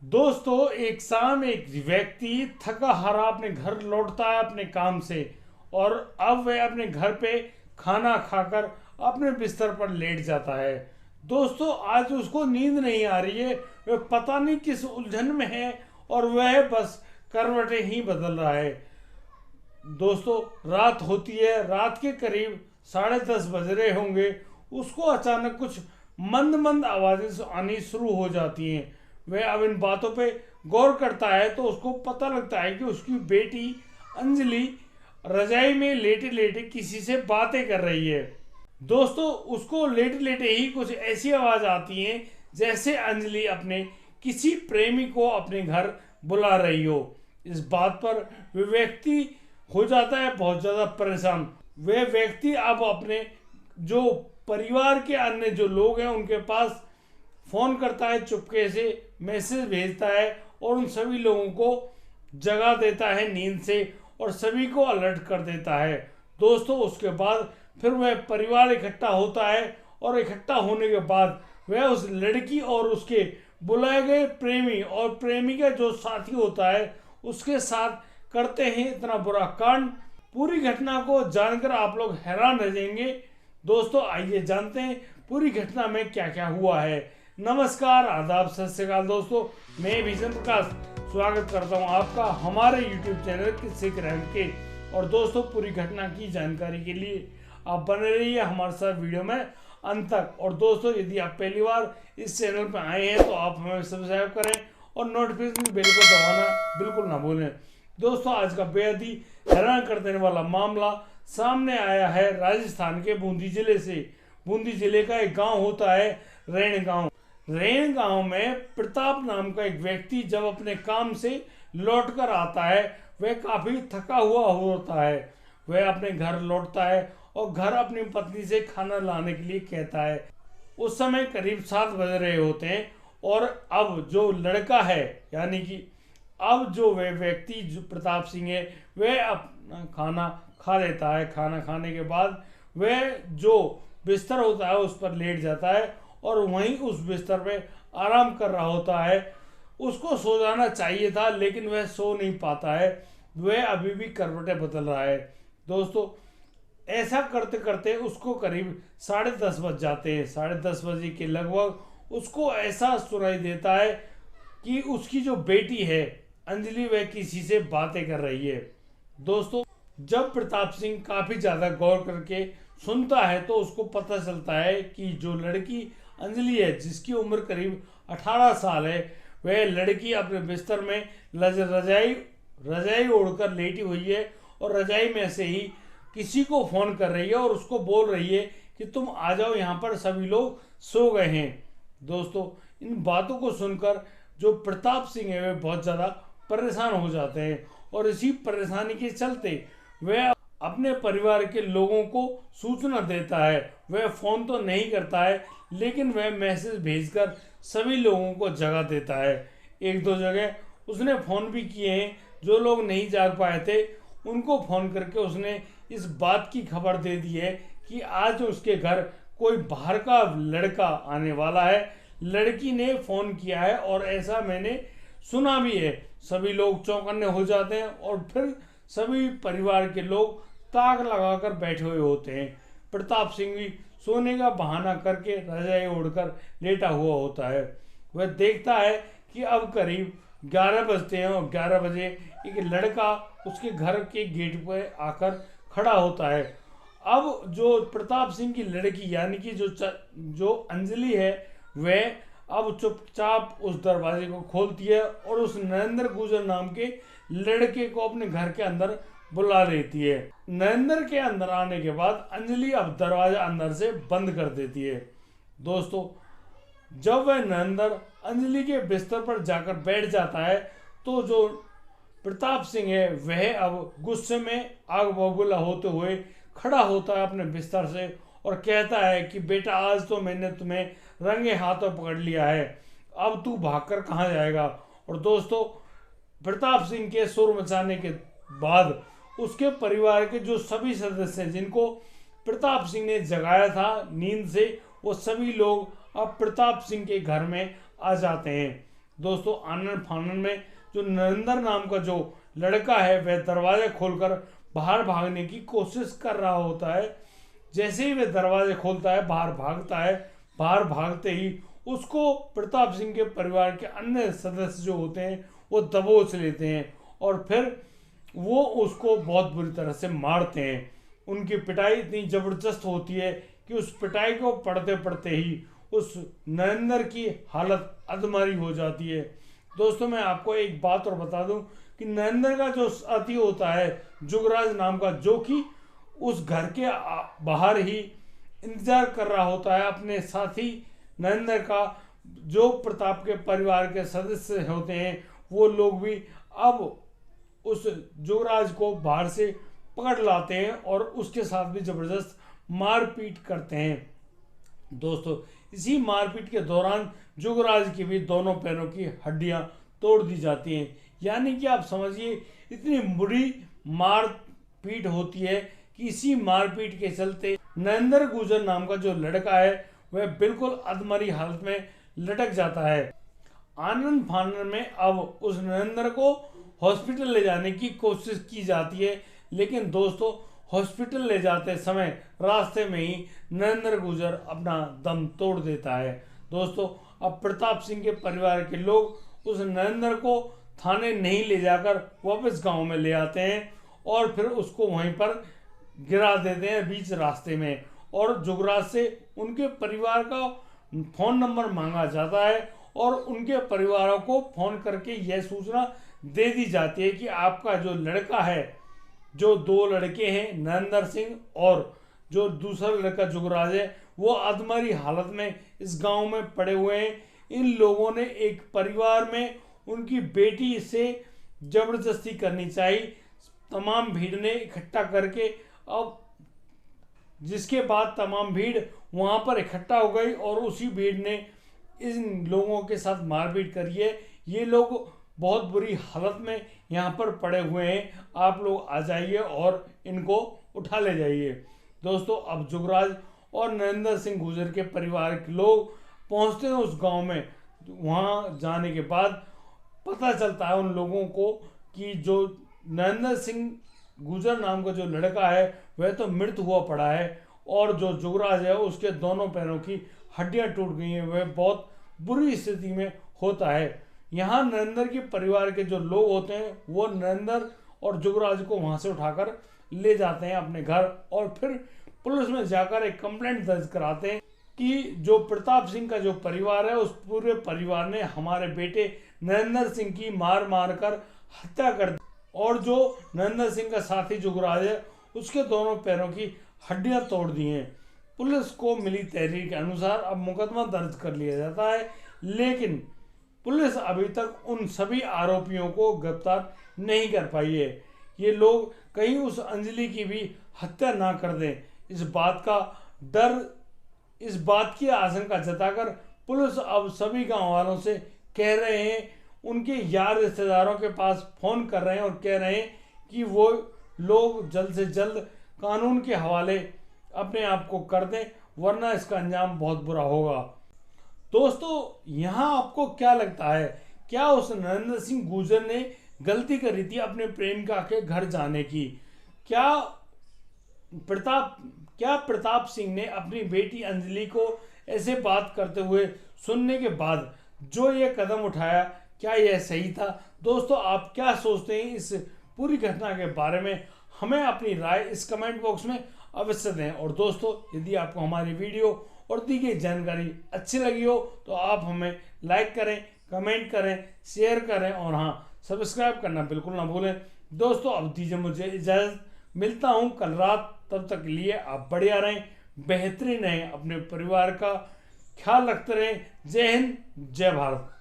दोस्तों, एक शाम एक व्यक्ति थका हारा अपने घर लौटता है अपने काम से। और अब वह अपने घर पे खाना खाकर अपने बिस्तर पर लेट जाता है। दोस्तों, आज उसको नींद नहीं आ रही है। वह पता नहीं किस उलझन में है और वह बस करवटें ही बदल रहा है। दोस्तों, रात होती है। रात के करीब 10:30 बज रहे होंगे। उसको अचानक कुछ मंद मंद आवाजें आनी शुरू हो जाती हैं। वह अब इन बातों पे गौर करता है तो उसको पता लगता है कि उसकी बेटी अंजलि रजाई में लेटे लेटे किसी से बातें कर रही है। दोस्तों, उसको लेटे लेटे ही कुछ ऐसी आवाज आती है जैसे अंजलि अपने किसी प्रेमी को अपने घर बुला रही हो। इस बात पर वह व्यक्ति हो जाता है बहुत ज्यादा परेशान। वह व्यक्ति अब अपने जो परिवार के अन्य जो लोग हैं उनके पास फोन करता है, चुपके से मैसेज भेजता है और उन सभी लोगों को जगा देता है नींद से और सभी को अलर्ट कर देता है। दोस्तों, उसके बाद फिर वह परिवार इकट्ठा होता है और इकट्ठा होने के बाद वह उस लड़की और उसके बुलाए गए प्रेमी और प्रेमी का जो साथी होता है उसके साथ करते हैं इतना बुरा कांड। पूरी घटना को जानकर आप लोग हैरान रह जाएंगे। दोस्तों, आइए जानते हैं पूरी घटना में क्या क्या हुआ है। नमस्कार, आदाब, सत श्री अकाल। दोस्तों, मैं भीषण प्रकाश स्वागत करता हूं आपका हमारे YouTube चैनल किस्से क्राइम के। और दोस्तों, पूरी घटना की जानकारी के लिए आप बने रहिए हमारे साथ वीडियो में अंत तक। और दोस्तों, यदि आप पहली बार इस चैनल पर आए हैं तो आप हमें सब्सक्राइब करें और नोटिफिकेशन बेल को दबाना बिल्कुल ना भूलें। दोस्तों, आज का बेहद ही हैरान कर देने वाला मामला सामने आया है राजस्थान के बूंदी जिले से। बूंदी जिले का एक गांव होता है रैण गांव। रैण गांव में प्रताप नाम का एक व्यक्ति जब अपने काम से लौट कर आता है वह काफी थका हुआ होता है। वह अपने घर लौटता है और घर अपनी पत्नी से खाना लाने के लिए कहता है। उस समय करीब 7 बज रहे होते हैं और अब जो लड़का है यानी कि अब जो वह व्यक्ति जो प्रताप सिंह है वह अपना खाना खा लेता है। खाना खाने के बाद वह जो बिस्तर होता है उस पर लेट जाता है और वहीं उस बिस्तर पे आराम कर रहा होता है। उसको सो जाना चाहिए था लेकिन वह सो नहीं पाता है। वह अभी भी करवटें बदल रहा है। दोस्तों, ऐसा करते करते उसको करीब 10:30 बज जाते हैं। 10:30 बजे के लगभग उसको ऐसा सुनाई देता है कि उसकी जो बेटी है अंजलि वह किसी से बातें कर रही है। दोस्तों, जब प्रताप सिंह काफी ज्यादा गौर करके सुनता है तो उसको पता चलता है कि जो लड़की अंजलि है जिसकी उम्र करीब 18 साल है वह लड़की अपने बिस्तर में रजाई रजाई ओढ़कर लेटी हुई है और रजाई में से ही किसी को फोन कर रही है और उसको बोल रही है कि तुम आ जाओ, यहाँ पर सभी लोग सो गए हैं। दोस्तों, इन बातों को सुनकर जो प्रताप सिंह है वे बहुत ज़्यादा परेशान हो जाते हैं और इसी परेशानी के चलते वह अपने परिवार के लोगों को सूचना देता है। वह फ़ोन तो नहीं करता है लेकिन वह मैसेज भेजकर सभी लोगों को जगा देता है। एक दो जगह उसने फ़ोन भी किए हैं। जो लोग नहीं जाग पाए थे उनको फ़ोन करके उसने इस बात की खबर दे दी है कि आज उसके घर कोई बाहर का लड़का आने वाला है। लड़की ने फ़ोन किया है और ऐसा मैंने सुना भी है। सभी लोग चौकन्ने हो जाते हैं और फिर सभी परिवार के लोग ताक लगाकर बैठे हुए होते हैं। प्रताप सिंह भी सोने का बहाना करके रजाई ओढ़कर लेटा हुआ होता है। वह देखता है कि अब करीब 11 बजते हैं और 11 बजे एक लड़का उसके घर के गेट पर आकर खड़ा होता है। अब जो प्रताप सिंह की लड़की यानी कि जो अंजलि है वह अब चुपचाप उस दरवाजे को खोलती है और उस नरेंद्र गुजर नाम के लड़के को अपने घर के अंदर बुला लेती है। नरेंद्र के अंदर आने के बाद अंजलि अब दरवाजा अंदर से बंद कर देती है। दोस्तों, जब वह नरेंद्र अंजलि के बिस्तर पर जाकर बैठ जाता है तो जो प्रताप सिंह है वह अब गुस्से में आग बबूला होते हुए खड़ा होता है अपने बिस्तर से और कहता है कि बेटा, आज तो मैंने तुम्हें रंगे हाथों पकड़ लिया है, अब तू भागकर कहाँ जाएगा। और दोस्तों, प्रताप सिंह के सुर मचाने के बाद उसके परिवार के जो सभी सदस्य हैं जिनको प्रताप सिंह ने जगाया था नींद से वो सभी लोग अब प्रताप सिंह के घर में आ जाते हैं। दोस्तों आनन फानन में जो नरेंद्र नाम का जो लड़का है वह दरवाजा खोलकर बाहर भागने की कोशिश कर रहा होता है। जैसे ही वह दरवाजे खोलता है बाहर भागता है। बाहर भागते ही उसको प्रताप सिंह के परिवार के अन्य सदस्य जो होते हैं वो दबोच लेते हैं और फिर वो उसको बहुत बुरी तरह से मारते हैं। उनकी पिटाई इतनी ज़बरदस्त होती है कि उस पिटाई को पढ़ते पढ़ते ही उस नरेंद्र की हालत अधमरी हो जाती है। दोस्तों मैं आपको एक बात और बता दूं कि नरेंद्र का जो साथी होता है जुगराज नाम का, जो कि उस घर के बाहर ही इंतजार कर रहा होता है अपने साथी नरेंद्र का, जो प्रताप के परिवार के सदस्य होते हैं वो लोग भी अब उस जुगराज को बाहर से पकड़ लाते हैं और उसके साथ भी जबरदस्त मारपीट करते हैं। दोस्तों इसी मारपीट के दौरान जुगराज की भी दोनों पैरों की हड्डियां तोड़ दी जाती हैं। यानी कि आप समझिए इतनी बुरी मारपीट होती है कि इसी मारपीट के चलते नरेंद्र गुर्जर नाम का जो लड़का है वह बिल्कुल अधमरी हालत में लटक जाता है। आनन फानन में अब उस नरेंद्र को हॉस्पिटल ले जाने की कोशिश की जाती है, लेकिन दोस्तों हॉस्पिटल ले जाते समय रास्ते में ही नरेंद्र गुर्जर अपना दम तोड़ देता है। दोस्तों अब प्रताप सिंह के परिवार के लोग उस नरेंद्र को थाने नहीं ले जाकर वापस गांव में ले आते हैं और फिर उसको वहीं पर गिरा देते हैं बीच रास्ते में। और जुगराज से उनके परिवार का फोन नंबर मांगा जाता है और उनके परिवारों को फोन करके यह सूचना दे दी जाती है कि आपका जो लड़का है, जो दो लड़के हैं नरेंद्र सिंह और जो दूसरा लड़का जुगराज है, वो अधमरी हालत में इस गांव में पड़े हुए हैं। इन लोगों ने एक परिवार में उनकी बेटी से जबरदस्ती करनी चाहिए। तमाम भीड़ ने इकट्ठा करके अब जिसके बाद तमाम भीड़ वहां पर इकट्ठा हो गई और उसी भीड़ ने इन लोगों के साथ मारपीट करी है। ये लोग बहुत बुरी हालत में यहाँ पर पड़े हुए हैं, आप लोग आ जाइए और इनको उठा ले जाइए। दोस्तों अब जुगराज और नरेंद्र सिंह गुर्जर के परिवार के लोग पहुँचते हैं उस गांव में। वहाँ जाने के बाद पता चलता है उन लोगों को कि जो नरेंद्र सिंह गुर्जर नाम का जो लड़का है वह तो मृत हुआ पड़ा है और जो जुगराज है उसके दोनों पैरों की हड्डियां टूट गई हैं, वह बहुत बुरी स्थिति में होता है। यहाँ नरेंद्र के परिवार के जो लोग होते हैं वो नरेंद्र और जुगराज को वहां से उठाकर ले जाते हैं अपने घर और फिर पुलिस में जाकर एक कंप्लेंट दर्ज कराते हैं कि जो प्रताप सिंह का जो परिवार है उस पूरे परिवार ने हमारे बेटे नरेंद्र सिंह की मार मार कर हत्या कर दी और जो नरेंद्र सिंह का साथी जुगराज है उसके दोनों पैरों की हड्डियां तोड़ दी हैं। पुलिस को मिली तहरीर के अनुसार अब मुकदमा दर्ज कर लिया जाता है, लेकिन पुलिस अभी तक उन सभी आरोपियों को गिरफ्तार नहीं कर पाई है। ये लोग कहीं उस अंजलि की भी हत्या ना कर दें, इस बात की आशंका जताकर पुलिस अब सभी गांव वालों से कह रहे हैं, उनके यार रिश्तेदारों के पास फोन कर रहे हैं और कह रहे हैं कि वो लोग जल्द से जल्द कानून के हवाले अपने आप को कर दें, वरना इसका अंजाम बहुत बुरा होगा। दोस्तों यहाँ आपको क्या लगता है, क्या उस नरेंद्र सिंह गुर्जर ने गलती करी थी अपने प्रेमिका के घर जाने की? क्या प्रताप सिंह ने अपनी बेटी अंजलि को ऐसे बात करते हुए सुनने के बाद जो ये कदम उठाया, क्या यह सही था? दोस्तों आप क्या सोचते हैं इस पूरी घटना के बारे में? हमें अपनी राय इस कमेंट बॉक्स में अवश्य दें। और दोस्तों यदि आपको हमारी वीडियो और दी गई जानकारी अच्छी लगी हो तो आप हमें लाइक करें, कमेंट करें, शेयर करें और हाँ सब्सक्राइब करना बिल्कुल ना भूलें। दोस्तों अब दीजिए मुझे इजाज़त, मिलता हूँ कल रात, तब तक के लिए आप बढ़िया रहें, बेहतरीन रहें, अपने परिवार का ख्याल रखते रहें। जय हिंद, जय भारत।